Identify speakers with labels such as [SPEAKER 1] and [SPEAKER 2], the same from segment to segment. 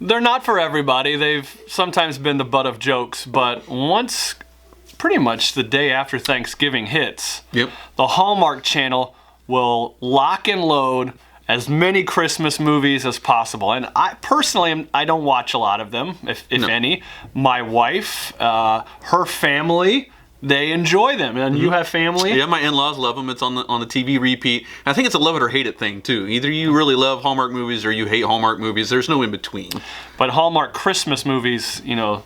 [SPEAKER 1] They're not for everybody. They've sometimes been the butt of jokes, but once pretty much the day after Thanksgiving hits,
[SPEAKER 2] Yep.
[SPEAKER 1] the Hallmark Channel will lock and load as many Christmas movies as possible. And I personally, I don't watch a lot of them, if any. My wife, her family, they enjoy them. And you have family?
[SPEAKER 2] Yeah, my in-laws love them. It's on the TV repeat. I think it's a love it or hate it thing too. Either you really love Hallmark movies or you hate Hallmark movies. There's no in between.
[SPEAKER 1] But Hallmark Christmas movies,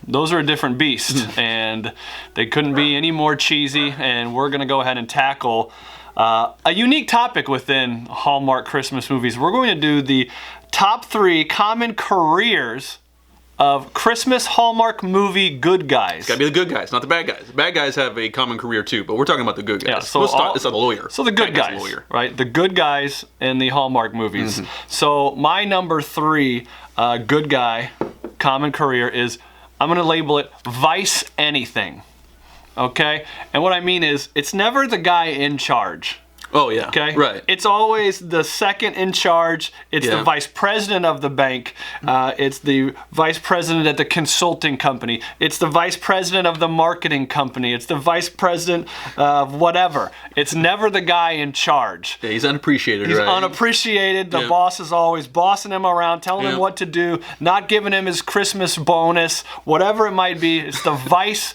[SPEAKER 1] those are a different beast, and they couldn't be any more cheesy. And we're gonna go ahead and tackle a unique topic within Hallmark Christmas movies. We're going to do the top 3 common careers of Christmas Hallmark movie good guys.
[SPEAKER 2] It's gotta be the good guys, not the bad guys. The bad guys have a common career too, but we're talking about the good guys.
[SPEAKER 1] Yeah, so
[SPEAKER 2] it's a lawyer.
[SPEAKER 1] So the good
[SPEAKER 2] Bad
[SPEAKER 1] guys,
[SPEAKER 2] a lawyer.
[SPEAKER 1] right? The good guys in the Hallmark movies. So my number 3 good guy common career is, I'm gonna label it Vice Anything. Okay? And what I mean is, it's never the guy in charge.
[SPEAKER 2] Oh yeah.
[SPEAKER 1] Okay.
[SPEAKER 2] Right.
[SPEAKER 1] It's always the second in charge. It's the vice president of the bank. It's the vice president at the consulting company. It's the vice president of the marketing company. It's the vice president of whatever. It's never the guy in charge.
[SPEAKER 2] Yeah, he's unappreciated.
[SPEAKER 1] He's
[SPEAKER 2] right?
[SPEAKER 1] unappreciated. The boss is always bossing him around, telling him what to do, not giving him his Christmas bonus, whatever it might be. It's the vice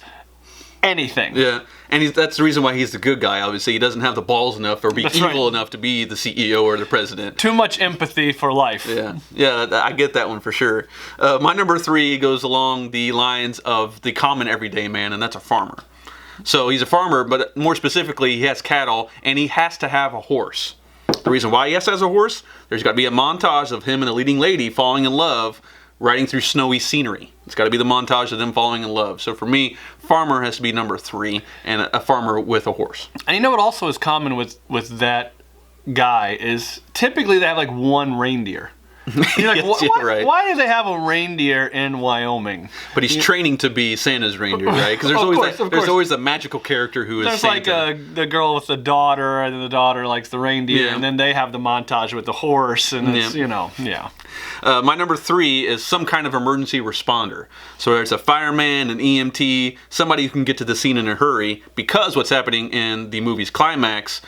[SPEAKER 1] anything.
[SPEAKER 2] Yeah, and that's the reason why he's the good guy. Obviously, he doesn't have the balls enough or be evil enough to be the CEO or the president.
[SPEAKER 1] Too much empathy for life.
[SPEAKER 2] Yeah, I get that one for sure. My number 3 goes along the lines of the common everyday man, and that's a farmer. So he's a farmer, but more specifically, he has cattle, and he has to have a horse. The reason why he has to have a horse, there's got to be a montage of him and a leading lady falling in love, riding through snowy scenery. It's got to be the montage of them falling in love. So for me, farmer has to be number 3, and a farmer with a horse.
[SPEAKER 1] And you know what also is common with that guy is typically they have like one reindeer. You're like,
[SPEAKER 2] right.
[SPEAKER 1] Why do they have a reindeer in Wyoming?
[SPEAKER 2] But he's training to be Santa's reindeer, right? Because there's always a magical character who is
[SPEAKER 1] There's
[SPEAKER 2] Santa.
[SPEAKER 1] like the girl with the daughter, and the daughter likes the reindeer, and then they have the montage with the horse, and it's,
[SPEAKER 2] My number 3 is some kind of emergency responder. So there's a fireman, an EMT, somebody who can get to the scene in a hurry, because what's happening in the movie's climax,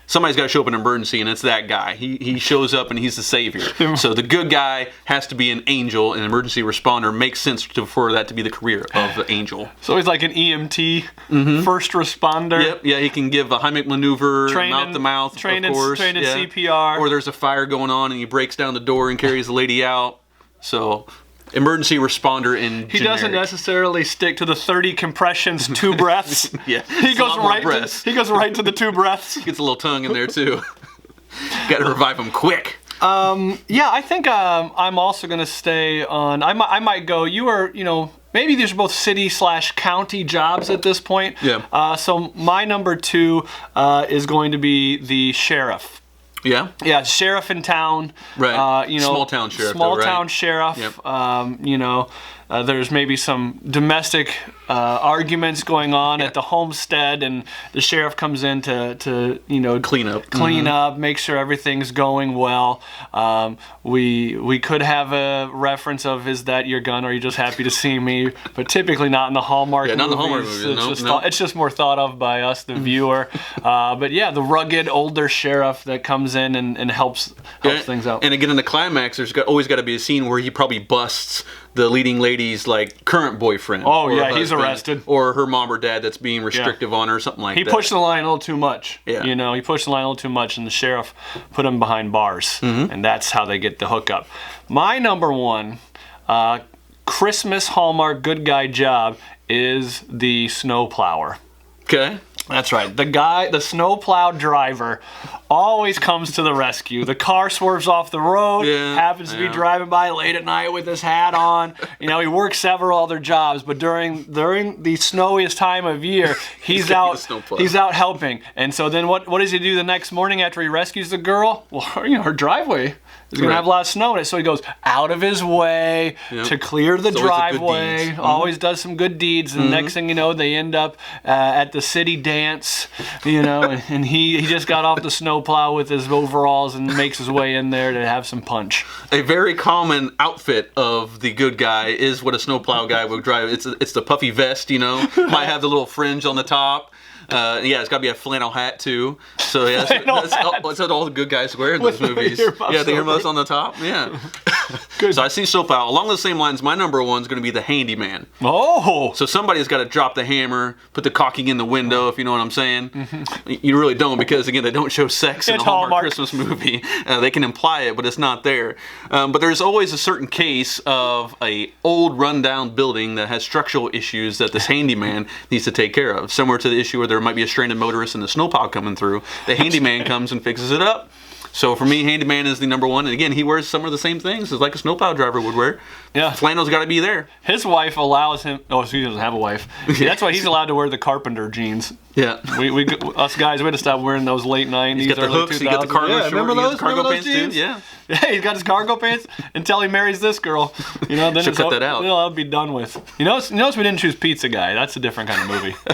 [SPEAKER 2] somebody's got to show up in an emergency, and it's that guy. He shows up, and he's the savior. So the good guy has to be an angel, an emergency responder. Makes sense for that to be the career of the angel.
[SPEAKER 1] So he's like an EMT, first responder.
[SPEAKER 2] Yep, yeah, he can give a Heimlich maneuver, mouth to mouth, of course.
[SPEAKER 1] Trained in CPR.
[SPEAKER 2] Or there's a fire going on, and he breaks down the door and carries the lady out. So emergency responder in
[SPEAKER 1] He doesn't necessarily stick to the 30 compressions, 2 breaths.
[SPEAKER 2] Yeah,
[SPEAKER 1] he goes right to the 2 breaths.
[SPEAKER 2] Gets a little tongue in there too. Got to revive him quick.
[SPEAKER 1] Yeah, I think I'm also going to stay on. I might go. You are, maybe these are both city/county jobs at this point.
[SPEAKER 2] Yeah.
[SPEAKER 1] So my number 2 is going to be the sheriff.
[SPEAKER 2] Yeah?
[SPEAKER 1] Yeah, sheriff in town.
[SPEAKER 2] Right. Small town sheriff.
[SPEAKER 1] Small town sheriff.
[SPEAKER 2] Yep.
[SPEAKER 1] There's maybe some domestic arguments going on at the homestead, and the sheriff comes in to clean up, make sure everything's going well. We could have a reference of, is that your gun, or are you just happy to see me? But typically not in the Hallmark movies.
[SPEAKER 2] Not in the Hallmark movies.
[SPEAKER 1] It's just more thought of by us, the viewer. But yeah, the rugged older sheriff that comes in and helps things out.
[SPEAKER 2] And again, in the climax, there's always got to be a scene where he probably busts the leading lady's current boyfriend.
[SPEAKER 1] Oh yeah, he's arrested.
[SPEAKER 2] Or her mom or dad that's being restrictive on her, or something like that.
[SPEAKER 1] He pushed the line a little too much.
[SPEAKER 2] Yeah.
[SPEAKER 1] He pushed the line a little too much, and the sheriff put him behind bars. And that's how they get the hookup. My number 1 Christmas Hallmark good guy job is the snowplower.
[SPEAKER 2] Okay.
[SPEAKER 1] That's right. The snowplow driver always comes to the rescue. The car swerves off the road, happens to be driving by late at night with his hat on. He works several other jobs, but during the snowiest time of year, he's out helping. And so then what does he do the next morning after he rescues the girl? Well, her driveway is going to have a lot of snow in it, so he goes out of his way to clear the driveway. Always does some good deeds, and the next thing you know, they end up at the city dance pants, you know, and he just got off the snowplow with his overalls and makes his way in there to have some punch.
[SPEAKER 2] A very common outfit of the good guy is what a snowplow guy would drive. It's the puffy vest, you know, might have the little fringe on the top. Yeah, it's got to be a flannel hat too. So yeah, that's what all the good guys wear in those movies. Yeah, the earmuffs on the top. Yeah. So I see snowplow. Along the same lines, my number one is going to be the handyman.
[SPEAKER 1] Oh.
[SPEAKER 2] So somebody's got to drop the hammer, put the caulking in the window, if you know what I'm saying. You really don't, because again, they don't show sex in a Hallmark Christmas movie. They can imply it, but it's not there. But there's always a certain case of a old rundown building that has structural issues that this handyman needs to take care of. Similar to the issue where there might be a stranded motorist in the snowplow coming through. The handyman comes and fixes it up. So for me, handyman is the number one. And again, he wears some of the same things as like a snowplow driver would wear.
[SPEAKER 1] Yeah.
[SPEAKER 2] Flannel's got to be there.
[SPEAKER 1] His wife allows him. Oh, so he doesn't have a wife. That's why he's allowed to wear the carpenter jeans.
[SPEAKER 2] Yeah.
[SPEAKER 1] We us guys, we had to stop wearing those late 90s.
[SPEAKER 2] He's got the hooks, he got the cargo shorts,
[SPEAKER 1] remember those
[SPEAKER 2] cargo pants
[SPEAKER 1] jeans?
[SPEAKER 2] too. Yeah.
[SPEAKER 1] Yeah, he's got his cargo pants until he marries this girl. You know, then
[SPEAKER 2] Should cut that out.
[SPEAKER 1] I'll be done with. You notice we didn't choose Pizza Guy. That's a different kind of movie.